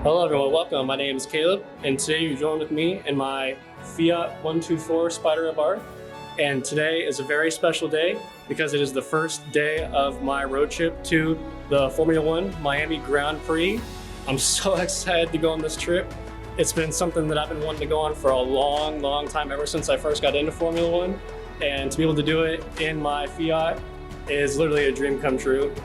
Hello everyone, welcome. My name is Caleb, and today you join with me in my Fiat 124 Spider Abarth. And today is a very special day because it is the first day of my road trip to the Formula One Miami Grand Prix. I'm so excited to go on this trip. It's been something that I've been wanting to go on for a long time, ever since I first got into Formula One. And to be able to do it in my Fiat is literally a dream come true.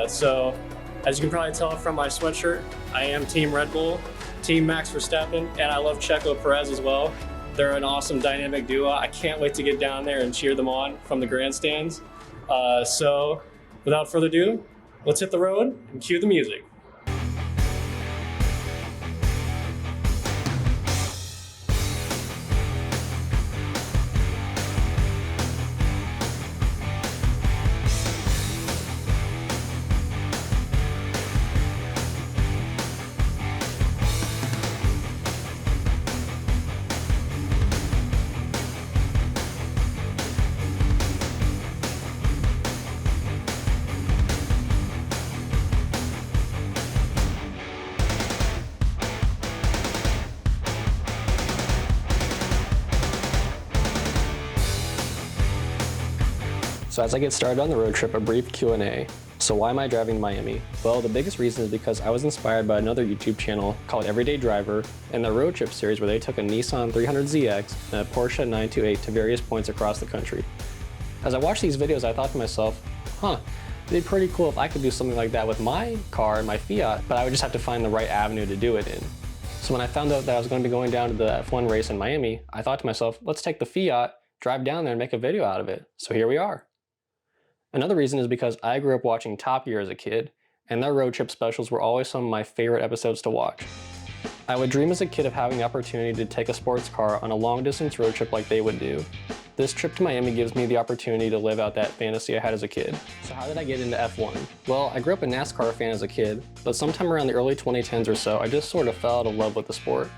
So as you can probably tell from my sweatshirt, I am Team Red Bull, Team Max Verstappen, and I love Checo Perez as well. They're an awesome dynamic duo. I can't wait to get down there and cheer them on from the grandstands. So without further ado, let's hit the road and cue the music. So as I get started on the road trip, a brief Q&A. So why am I driving to Miami? Well, the biggest reason is because I was inspired by another YouTube channel called Everyday Driver and their road trip series where they took a Nissan 300ZX and a Porsche 928 to various points across the country. As I watched these videos, I thought to myself, it'd be pretty cool if I could do something like that with my car and my Fiat, but I would just have to find the right avenue to do it in. So when I found out that I was going to be going down to the F1 race in Miami, I thought to myself, let's take the Fiat, drive down there and make a video out of it. So here we are. Another reason is because I grew up watching Top Gear as a kid, and their road trip specials were always some of my favorite episodes to watch. I would dream as a kid of having the opportunity to take a sports car on a long-distance road trip like they would do. This trip to Miami gives me the opportunity to live out that fantasy I had as a kid. So how did I get into F1? Well, I grew up a NASCAR fan as a kid, but sometime around the early 2010s or so, I just sort of fell out of love with the sport.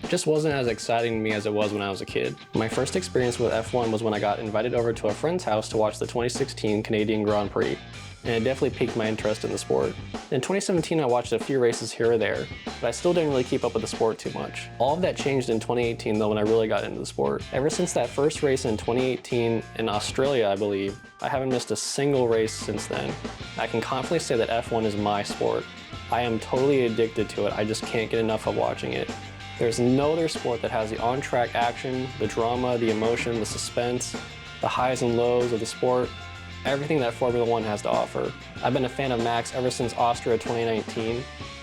It just wasn't as exciting to me as it was when I was a kid. My first experience with F1 was when I got invited over to a friend's house to watch the 2016 Canadian Grand Prix, and it definitely piqued my interest in the sport. In 2017, I watched a few races here or there, but I still didn't really keep up with the sport too much. All of that changed in 2018 though when I really got into the sport. Ever since that first race in 2018 in Australia, I believe, I haven't missed a single race since then. I can confidently say that F1 is my sport. I am totally addicted to it, I just can't get enough of watching it. There's no other sport that has the on-track action, the drama, the emotion, the suspense, the highs and lows of the sport, everything that Formula One has to offer. I've been a fan of Max ever since Austria 2019,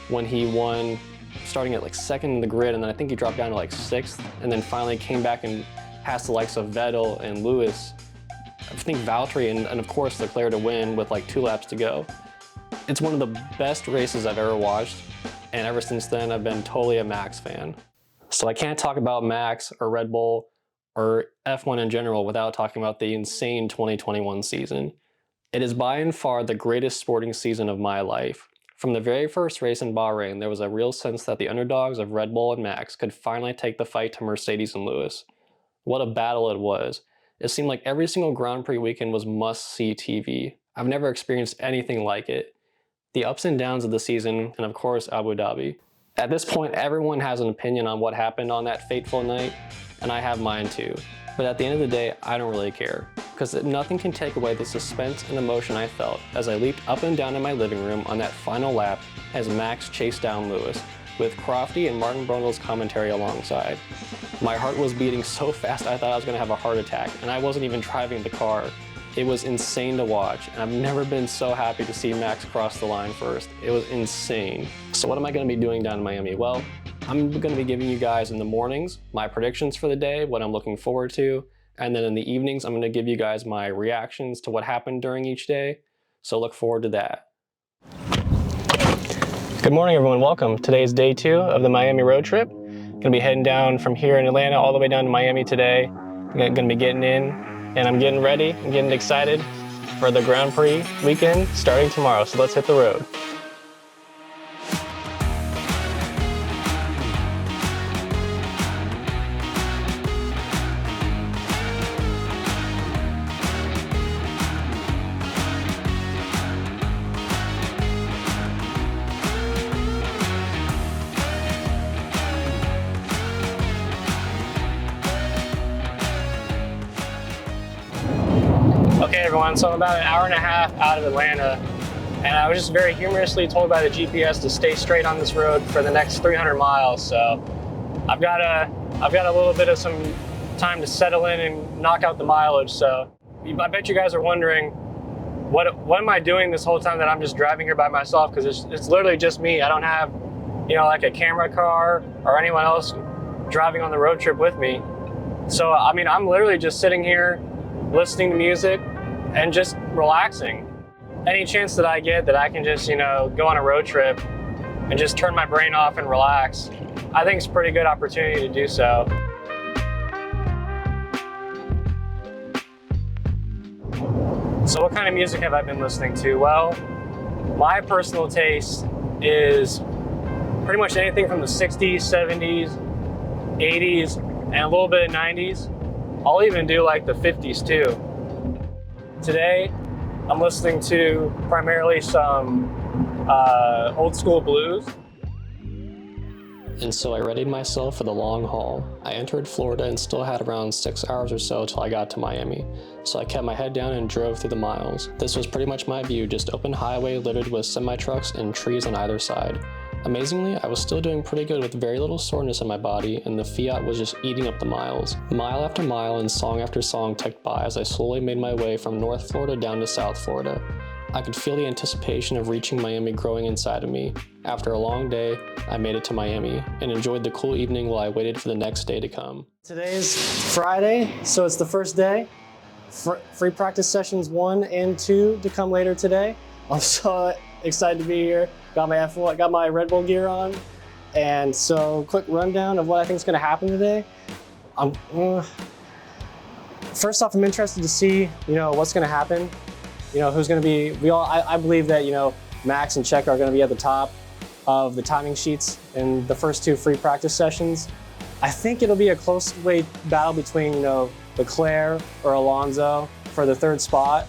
when he won starting at like second in the grid, and then I think he dropped down to like sixth, and then finally came back and passed the likes of Vettel and Lewis, I think Valtteri, and of course Leclerc to win with like 2 laps to go. It's one of the best races I've ever watched, and ever since then I've been totally a Max fan. So I can't talk about Max or Red Bull or F1 in general without talking about the insane 2021 season. It is by and far the greatest sporting season of my life. From the very first race in Bahrain, there was a real sense that the underdogs of Red Bull and Max could finally take the fight to Mercedes and Lewis. What a battle it was. It seemed like every single Grand Prix weekend was must-see TV. I've never experienced anything like it. The ups and downs of the season, and of course Abu Dhabi. At this point, everyone has an opinion on what happened on that fateful night, and I have mine too. But at the end of the day, I don't really care, because nothing can take away the suspense and emotion I felt as I leaped up and down in my living room on that final lap as Max chased down Lewis, with Crofty and Martin Brundle's commentary alongside. My heart was beating so fast I thought I was going to have a heart attack, and I wasn't even driving the car. It was insane to watch, and I've never been so happy to see Max cross the line first. It was insane. So what am I going to be doing down in Miami? Well, I'm going to be giving you guys in the mornings my predictions for the day, what I'm looking forward to, and then in the evenings I'm going to give you guys my reactions to what happened during each day. So look forward to that. Good morning everyone, welcome. Today is day 2 of the Miami road trip. Going to be heading down from here in Atlanta all the way down to Miami today. Going to be getting in. And I'm getting ready, I'm getting excited for the Grand Prix weekend starting tomorrow, so let's hit the road. everyone. So I'm about an hour and a half out of Atlanta, and I was just very humorously told by the GPS to stay straight on this road for the next 300 miles. So I've got a little bit of some time to settle in and knock out the mileage. So I bet you guys are wondering, what am I doing this whole time that I'm just driving here by myself? Because it's literally just me. I don't have, like a camera car or anyone else driving on the road trip with me. So, I mean, I'm literally just sitting here listening to music and just relaxing. Any chance that I get that I can just, go on a road trip and just turn my brain off and relax, I think it's a pretty good opportunity to do so. So what kind of music have I been listening to? Well, my personal taste is pretty much anything from the 60s, 70s, 80s, and a little bit of 90s. I'll even do like the 50s too. Today, I'm listening to primarily some old school blues. And so I readied myself for the long haul. I entered Florida and still had around 6 hours or so till I got to Miami. So I kept my head down and drove through the miles. This was pretty much my view, just open highway littered with semi-trucks and trees on either side. Amazingly, I was still doing pretty good with very little soreness in my body, and the Fiat was just eating up the miles. Mile after mile and song after song ticked by as I slowly made my way from North Florida down to South Florida. I could feel the anticipation of reaching Miami growing inside of me. After a long day, I made it to Miami and enjoyed the cool evening while I waited for the next day to come. Today's Friday, so it's the first day. Free practice sessions 1 and 2 to come later today. I'm so excited to be here. Got my F1, got my Red Bull gear on, and so quick rundown of what I think is going to happen today. First off, I'm interested to see what's going to happen. Who's going to be. I believe that Max and Checo are going to be at the top of the timing sheets in the first 2 free practice sessions. I think it'll be a close weight battle between Leclerc or Alonso for the 3rd spot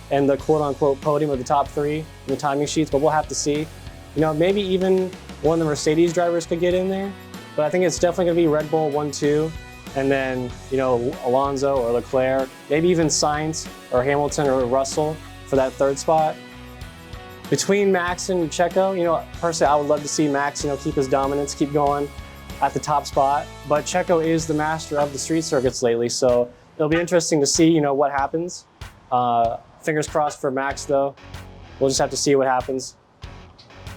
and the quote-unquote podium of the top 3 in the timing sheets, but we'll have to see. Maybe even one of the Mercedes drivers could get in there, but I think it's definitely going to be Red Bull 1, 2, and then Alonso or Leclerc, maybe even Sainz or Hamilton or Russell for that 3rd spot. Between Max and Checo, personally I would love to see Max keep his dominance, keep going at the top spot, but Checo is the master of the street circuits lately, so it'll be interesting to see what happens. Fingers crossed for Max though. We'll just have to see what happens.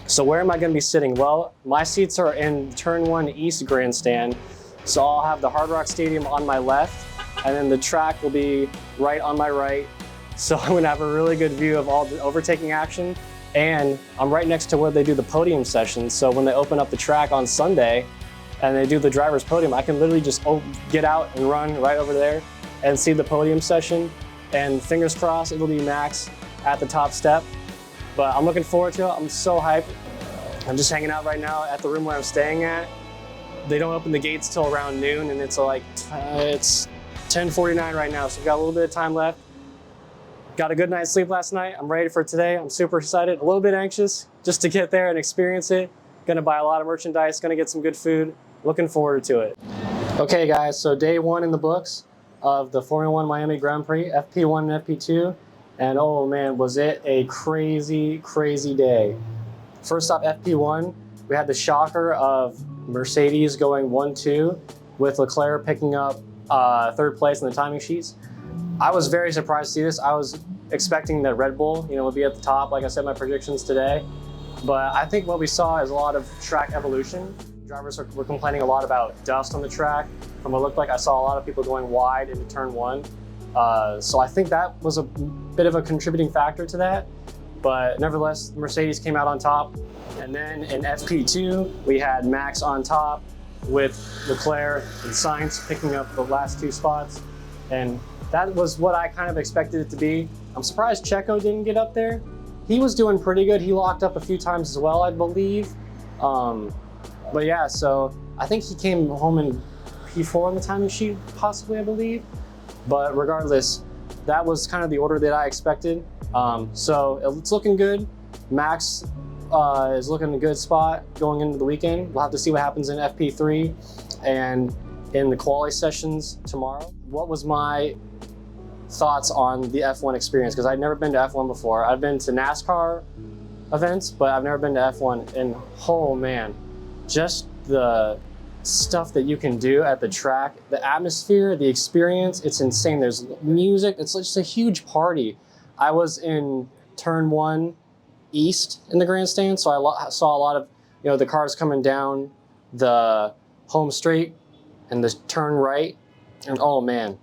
So where am I going to be sitting? Well, my seats are in Turn 1 East Grandstand. So I'll have the Hard Rock Stadium on my left, and then the track will be right on my right. So I'm going to have a really good view of all the overtaking action. And I'm right next to where they do the podium sessions. So when they open up the track on Sunday and they do the driver's podium, I can literally just get out and run right over there and see the podium session. And fingers crossed, it'll be Max at the top step. But I'm looking forward to it. I'm so hyped. I'm just hanging out right now at the room where I'm staying at. They don't open the gates till around noon, and it's it's 10:49 right now, so we've got a little bit of time left. Got a good night's sleep last night. I'm ready for today. I'm super excited, a little bit anxious just to get there and experience it. Gonna buy a lot of merchandise, gonna get some good food. Looking forward to it. Okay guys, so day 1 in the books of the Formula 1 Miami Grand Prix, FP1 and FP2. And oh man, was it a crazy, crazy day. First off, FP1, we had the shocker of Mercedes going 1-2 with Leclerc picking up 3rd place in the timing sheets. I was very surprised to see this. I was expecting that Red Bull, would be at the top, like I said, my predictions today. But I think what we saw is a lot of track evolution. Drivers were complaining a lot about dust on the track. From what it looked like, I saw a lot of people going wide into Turn 1. So I think that was a bit of a contributing factor to that. But nevertheless, Mercedes came out on top. And then in FP2, we had Max on top with Leclerc and Sainz picking up the last 2 spots. And that was what I kind of expected it to be. I'm surprised Checo didn't get up there. He was doing pretty good. He locked up a few times as well, I believe. But yeah, so I think he came home in P4 on the timing sheet, possibly, I believe. But regardless, that was kind of the order that I expected. So it's looking good. Max is looking in a good spot going into the weekend. We'll have to see what happens in FP3 and in the quali sessions tomorrow. What was my thoughts on the F1 experience, because I'd never been to F1 before. I've been to NASCAR events, but I've never been to F1, and oh man, just the stuff that you can do at the track, the atmosphere, the experience, it's insane. There's music, it's just a huge party. I was in turn 1 east in the grandstand, so I saw a lot of, you know, the cars coming down the home straight and the turn right, and oh man,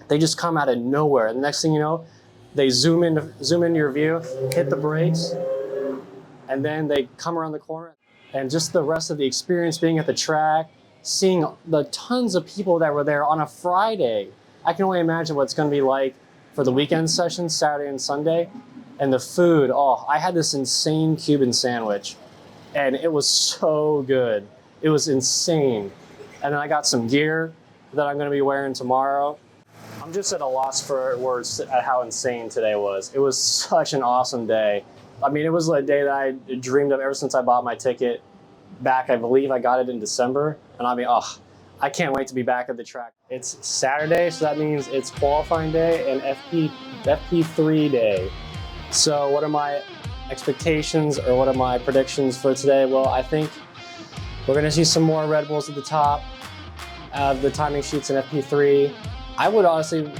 they just come out of nowhere. And the next thing you know, they zoom into your view, hit the brakes, and then they come around the corner. And just the rest of the experience being at the track, seeing the tons of people that were there on a Friday. I can only imagine what it's going to be like for the weekend sessions, Saturday and Sunday. And the food, oh, I had this insane Cuban sandwich, and it was so good. It was insane. And then I got some gear that I'm going to be wearing tomorrow. I'm just at a loss for words at how insane today was. It was such an awesome day. I mean, it was a day that I dreamed of ever since I bought my ticket back. I believe I got it in December. And I mean, oh, I can't wait to be back at the track. It's Saturday, so that means it's qualifying day and FP3 day. So what are my expectations, or what are my predictions for today? Well, I think we're going to see some more Red Bulls at the top of the timing sheets in FP3. I would honestly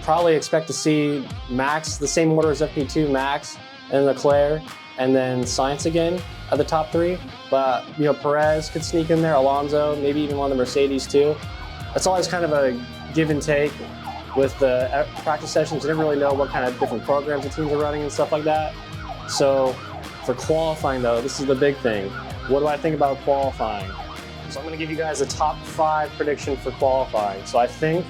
probably expect to see Max, the same order as FP2, Max and Leclerc, and then Sainz again at the top 3. But, you know, Perez could sneak in there, Alonso, maybe even one of the Mercedes too. It's always kind of a give and take with the practice sessions. You never really know what kind of different programs the teams are running and stuff like that. So for qualifying though, this is the big thing. What do I think about qualifying? So I'm going to give you guys a top 5 prediction for qualifying. So I think,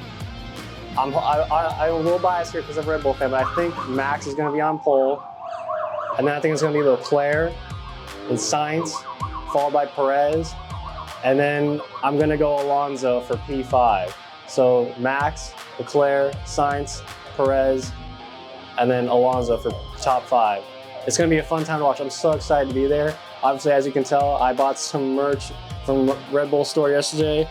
I'm a little biased here because I'm a Red Bull fan, but I think Max is going to be on pole. And then I think it's going to be Leclerc and Sainz, followed by Perez. And then I'm going to go Alonso for P5. So Max, Leclerc, Sainz, Perez, and then Alonso for top 5. It's going to be a fun time to watch. I'm so excited to be there. Obviously, as you can tell, I bought some merch from Red Bull store yesterday,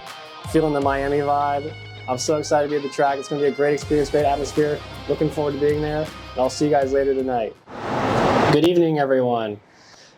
feeling the Miami vibe. I'm so excited to be at the track. It's going to be a great experience, great atmosphere. Looking forward to being there, and I'll see you guys later tonight. Good evening, everyone.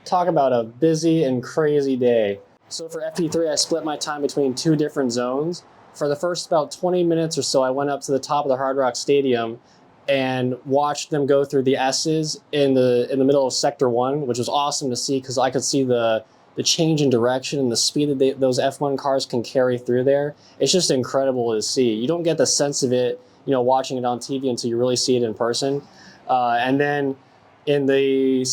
Talk about a busy and crazy day. So for FP3, I split my time between 2 different zones. For the first about 20 minutes or so, I went up to the top of the Hard Rock Stadium and watched them go through the S's in the middle of Sector 1, which was awesome to see because I could see the change in direction and the speed that those F1 cars can carry through there. It's just incredible to see. You don't get the sense of it, you know, watching it on TV until you really see it in person. And then in the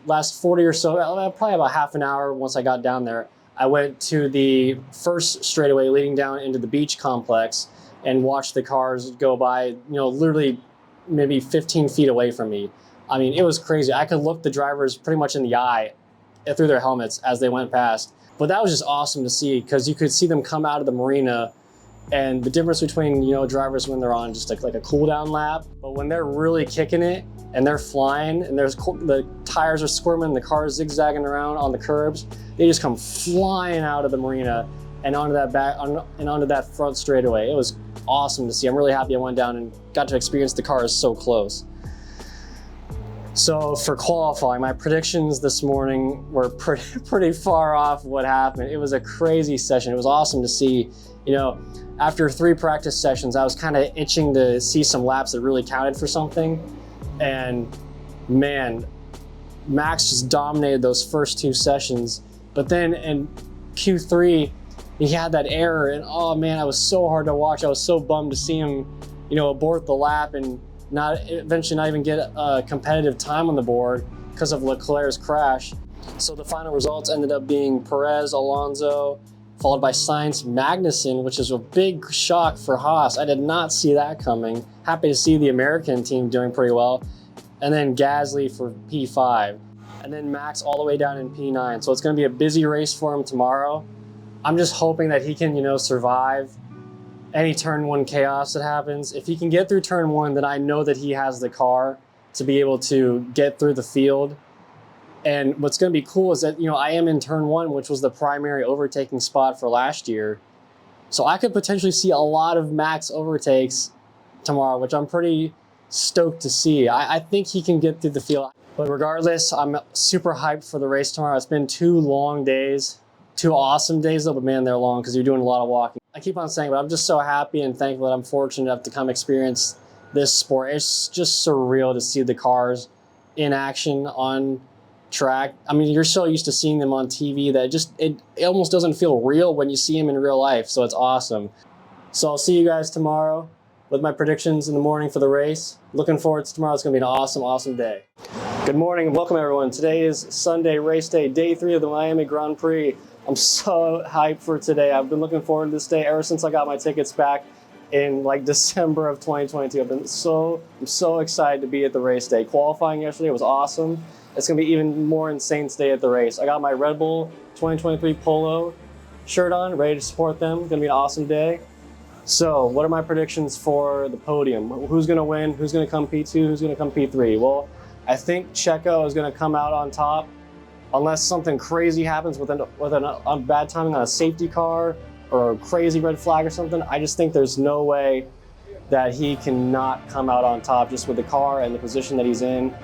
last 40 or so, probably about half an hour once I got down there, I went to the first straightaway leading down into the beach complex and watched the cars go by, you know, literally maybe 15 feet away from me. I mean, it was crazy. I could look the drivers pretty much in the eye through their helmets as they went past. But that was just awesome to see because you could see them come out of the marina, and the difference between, you know, drivers when they're on just like a cool down lap, but when they're really kicking it and they're flying and the tires are squirming, the cars zigzagging around on the curbs, they just come flying out of the marina and onto that front straightaway. It was awesome to see. I'm really happy I went down and got to experience the cars so close. So for qualifying, my predictions this morning were pretty far off what happened. It was a crazy session. It was awesome to see. You know, after 3 practice sessions, I was kind of itching to see some laps that really counted for something. And man, Max just dominated those first 2 sessions. But then in Q3, he had that error, and oh man, I was so hard to watch. I was so bummed to see him, you know, abort the lap and eventually not even get a competitive time on the board because of Leclerc's crash. So the final results ended up being Perez, Alonso, followed by Sainz, Magnussen, which is a big shock for Haas. I did not see that coming. Happy to see the American team doing pretty well. And then Gasly for P5. And then Max all the way down in P9. So it's going to be a busy race for him tomorrow. I'm just hoping that he can, you know, survive any turn 1 chaos that happens. If he can get through turn 1, then I know that he has the car to be able to get through the field. And what's going to be cool is that, you know, I am in turn 1, which was the primary overtaking spot for last year. So I could potentially see a lot of Max overtakes tomorrow, which I'm pretty stoked to see. I think he can get through the field. But regardless, I'm super hyped for the race tomorrow. It's been 2 long days, 2 awesome days though, but man, they're long because you're doing a lot of walking. I keep on saying, but I'm just so happy and thankful that I'm fortunate enough to come experience this sport. It's just surreal to see the cars in action on track. I mean, you're so used to seeing them on TV that it almost doesn't feel real when you see them in real life. So it's awesome. So I'll see you guys tomorrow with my predictions in the morning for the race. Looking forward to tomorrow. It's going to be an awesome, awesome day. Good morning and welcome everyone. Today is Sunday race day, day 3 of the Miami Grand Prix. I'm so hyped for today. I've been looking forward to this day ever since I got my tickets back in like December of 2022. I'm so excited to be at the race day. Qualifying yesterday was awesome. It's gonna be even more insane today at the race. I got my Red Bull 2023 Polo shirt on, ready to support them. Gonna be an awesome day. So what are my predictions for the podium? Who's gonna win? Who's gonna come P2? Who's gonna come P3? Well, I think Checo is gonna come out on top unless something crazy happens with a bad timing on a safety car or a crazy red flag or something. I just think there's no way that he cannot come out on top just with the car and the position that he's in.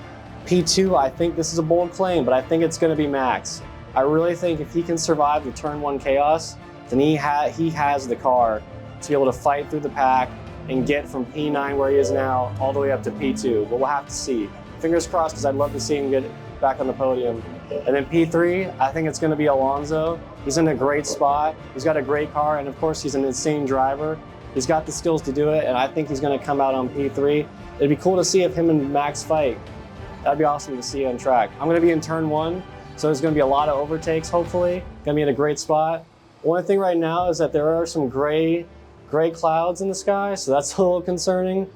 P2, I think this is a bold claim, but I think it's going to be Max. I really think if he can survive the turn 1 chaos, then he has the car to be able to fight through the pack and get from P9 where he is now all the way up to P2, but we'll have to see. Fingers crossed, because I'd love to see him get back on the podium. And then P3, I think it's going to be Alonso. He's in a great spot. He's got a great car, and of course, he's an insane driver. He's got the skills to do it, and I think he's going to come out on P3. It'd be cool to see if him and Max fight. That'd be awesome to see on track. I'm going to be in turn 1, so there's going to be a lot of overtakes, hopefully. Going to be in a great spot. One thing right now is that there are some gray clouds in the sky, so that's a little concerning.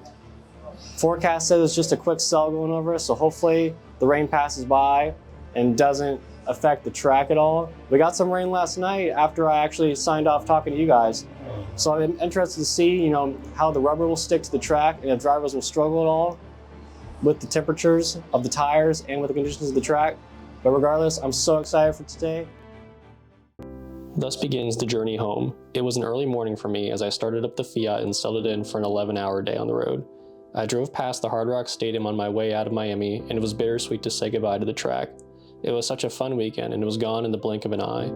Forecast says it's just a quick cell going over us, so hopefully the rain passes by and doesn't affect the track at all. We got some rain last night after I actually signed off talking to you guys. So I'm interested to see, how the rubber will stick to the track and if drivers will struggle at all with the temperatures of the tires and with the conditions of the track. But regardless, I'm so excited for today. Thus begins the journey home. It was an early morning for me as I started up the Fiat and settled in for an 11-hour day on the road. I drove past the Hard Rock Stadium on my way out of Miami, and it was bittersweet to say goodbye to the track. It was such a fun weekend, and it was gone in the blink of an eye.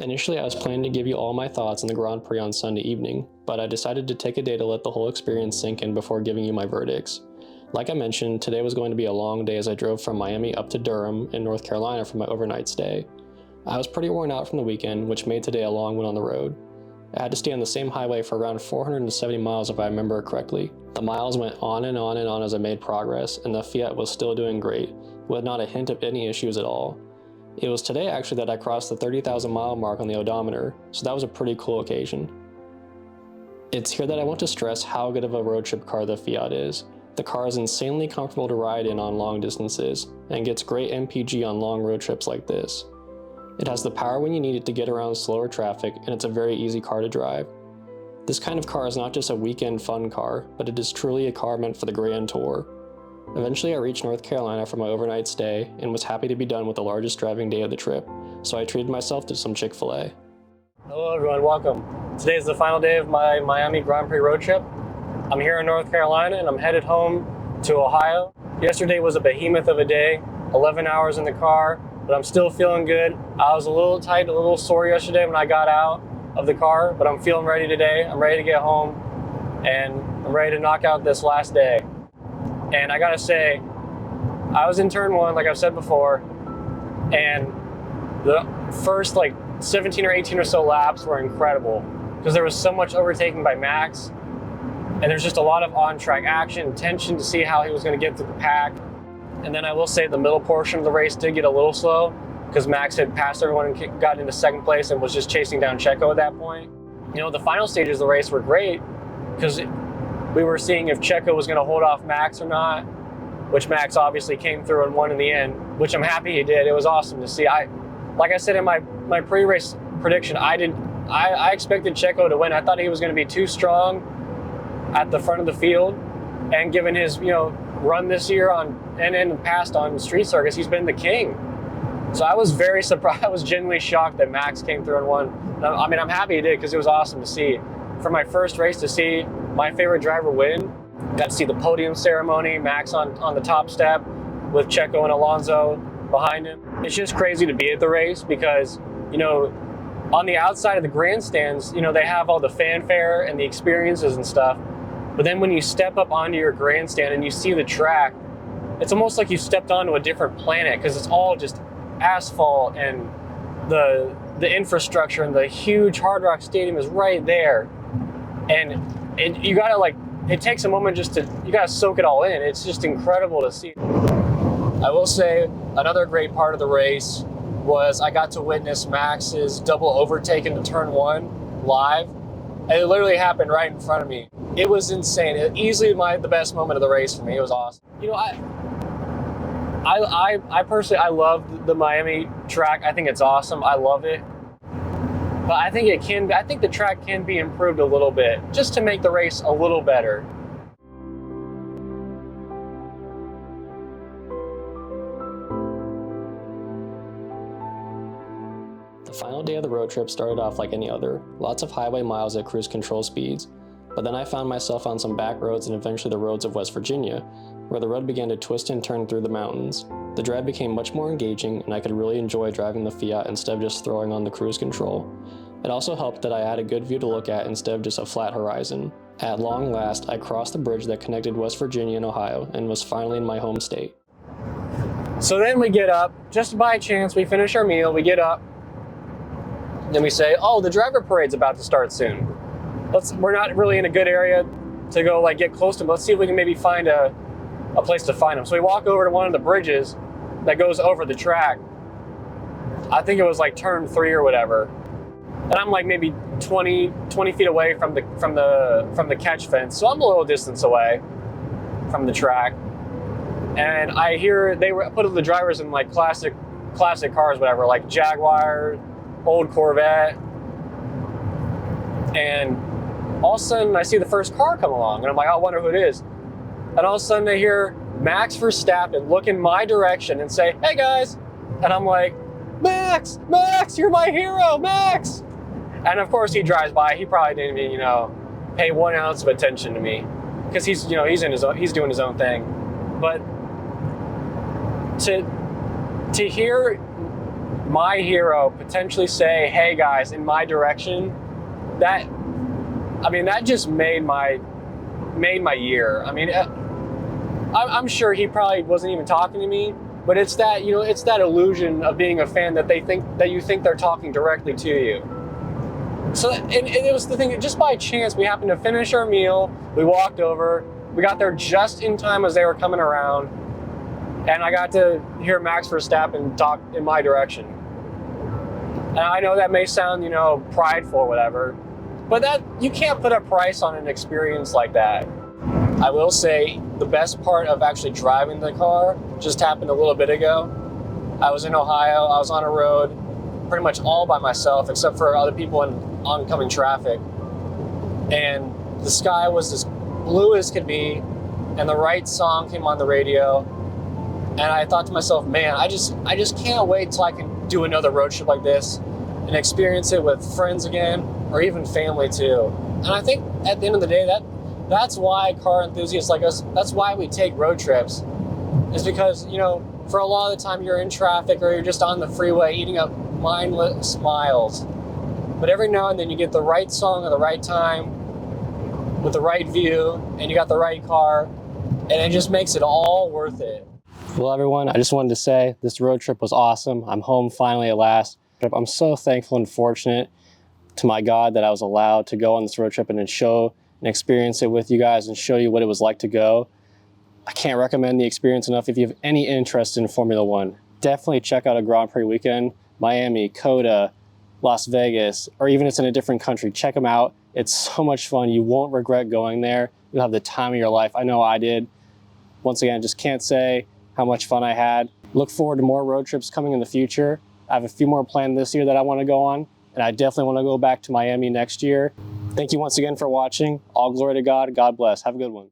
Initially, I was planning to give you all my thoughts on the Grand Prix on Sunday evening, but I decided to take a day to let the whole experience sink in before giving you my verdicts. Like I mentioned, today was going to be a long day as I drove from Miami up to Durham in North Carolina for my overnight stay. I was pretty worn out from the weekend, which made today a long one on the road. I had to stay on the same highway for around 470 miles if I remember correctly. The miles went on and on and on as I made progress, and the Fiat was still doing great, with not a hint of any issues at all. It was today actually that I crossed the 30,000 mile mark on the odometer, so that was a pretty cool occasion. It's here that I want to stress how good of a road trip car the Fiat is. The car is insanely comfortable to ride in on long distances, and gets great MPG on long road trips like this. It has the power when you need it to get around slower traffic, and it's a very easy car to drive. This kind of car is not just a weekend fun car, but it is truly a car meant for the Grand Tour. Eventually I reached North Carolina for my overnight stay, and was happy to be done with the largest driving day of the trip, so I treated myself to some Chick-fil-A. Hello everyone, welcome. Today is the final day of my Miami Grand Prix road trip. I'm here in North Carolina and I'm headed home to Ohio. Yesterday was a behemoth of a day, 11 hours in the car, but I'm still feeling good. I was a little tight, a little sore yesterday when I got out of the car, but I'm feeling ready today. I'm ready to get home and I'm ready to knock out this last day. And I gotta say, I was in turn 1, like I've said before, and the first 17 or 18 or so laps were incredible because there was so much overtaking by Max, and there's just a lot of on-track action, tension to see how he was gonna get through the pack. And then I will say the middle portion of the race did get a little slow because Max had passed everyone and got into second place and was just chasing down Checo at that point. The final stages of the race were great because we were seeing if Checo was going to hold off Max or not, which Max obviously came through and won in the end, which I'm happy he did. It was awesome to see. Like I said in my pre-race prediction, I expected Checo to win. I thought he was going to be too strong at the front of the field, and given his run this year and past on street circuits, he's been the king. So I was very surprised. I was genuinely shocked that Max came through and won. I mean, I'm happy he did because it was awesome to see. For my first race, to see my favorite driver win, got to see the podium ceremony, Max on the top step with Checo and Alonso behind him. It's just crazy to be at the race because, you know, on the outside of the grandstands, you know, they have all the fanfare and the experiences and stuff. But then when you step up onto your grandstand and you see the track, it's almost like you stepped onto a different planet because it's all just asphalt and the infrastructure and the huge Hard Rock Stadium is right there. And you gotta it takes a moment you gotta soak it all in. It's just incredible to see. I will say another great part of the race was I got to witness Max's double overtake into turn 1 live. And it literally happened right in front of me. It was insane. Easily the best moment of the race for me. It was awesome. You know, I personally, I love the Miami track. I think it's awesome. I love it. But I think the track can be improved a little bit just to make the race a little better. The final day of the road trip started off like any other, lots of highway miles at cruise control speeds, but then I found myself on some back roads and eventually the roads of West Virginia, where the road began to twist and turn through the mountains. The drive became much more engaging and I could really enjoy driving the Fiat instead of just throwing on the cruise control. It also helped that I had a good view to look at instead of just a flat horizon. At long last, I crossed the bridge that connected West Virginia and Ohio and was finally in my home state. So then we get up, just by chance, we finish our meal, we get up, then we say, oh, the driver parade's about to start soon. We're not really in a good area to go get close to them. Let's see if we can maybe find a place to find them. So we walk over to one of the bridges that goes over the track. I think it was turn 3 or whatever. And I'm maybe 20 feet away from the catch fence. So I'm a little distance away from the track. And I hear they put the drivers in classic cars, whatever, like Jaguar, old Corvette. And all of a sudden I see the first car come along and I'm like, I wonder who it is. And all of a sudden I hear Max Verstappen look in my direction and say, hey guys. And I'm like, Max, you're my hero, Max. And of course he drives by. He probably didn't even, pay 1 ounce of attention to me because he's doing his own thing. But to hear my hero potentially say, hey guys, in my direction, that just made my year. I mean, I'm sure he probably wasn't even talking to me, but it's that, it's that illusion of being a fan that you think they're talking directly to you. So, and it was the thing, just by chance, we happened to finish our meal, we walked over, we got there just in time as they were coming around, and I got to hear Max Verstappen talk in my direction. And I know that may sound, prideful or whatever, but that you can't put a price on an experience like that. I will say the best part of actually driving the car just happened a little bit ago. I was in Ohio, I was on a road pretty much all by myself except for other people in oncoming traffic. And the sky was as blue as could be and the right song came on the radio. And I thought to myself, man, I just can't wait till I can do another road trip like this and experience it with friends again or even family too. And I think at the end of the day, that's why car enthusiasts like us, that's why we take road trips, is because, for a lot of the time you're in traffic or you're just on the freeway eating up mindless miles. But every now and then you get the right song at the right time with the right view and you got the right car and it just makes it all worth it. Well, everyone, I just wanted to say this road trip was awesome. I'm home finally at last. I'm so thankful and fortunate to my God that I was allowed to go on this road trip and show and experience it with you guys and show you what it was like to go. I can't recommend the experience enough. If you have any interest in Formula One, definitely check out a Grand Prix weekend. Miami, Coda, Las Vegas, or even if it's in a different country, check them out. It's so much fun. You won't regret going there. You'll have the time of your life. I know I did. Once again, just can't say how much fun I had. Look forward to more road trips coming in the future. I have a few more planned this year that I want to go on, and I definitely want to go back to Miami next year. Thank you once again for watching. All glory to God. God bless. Have a good one.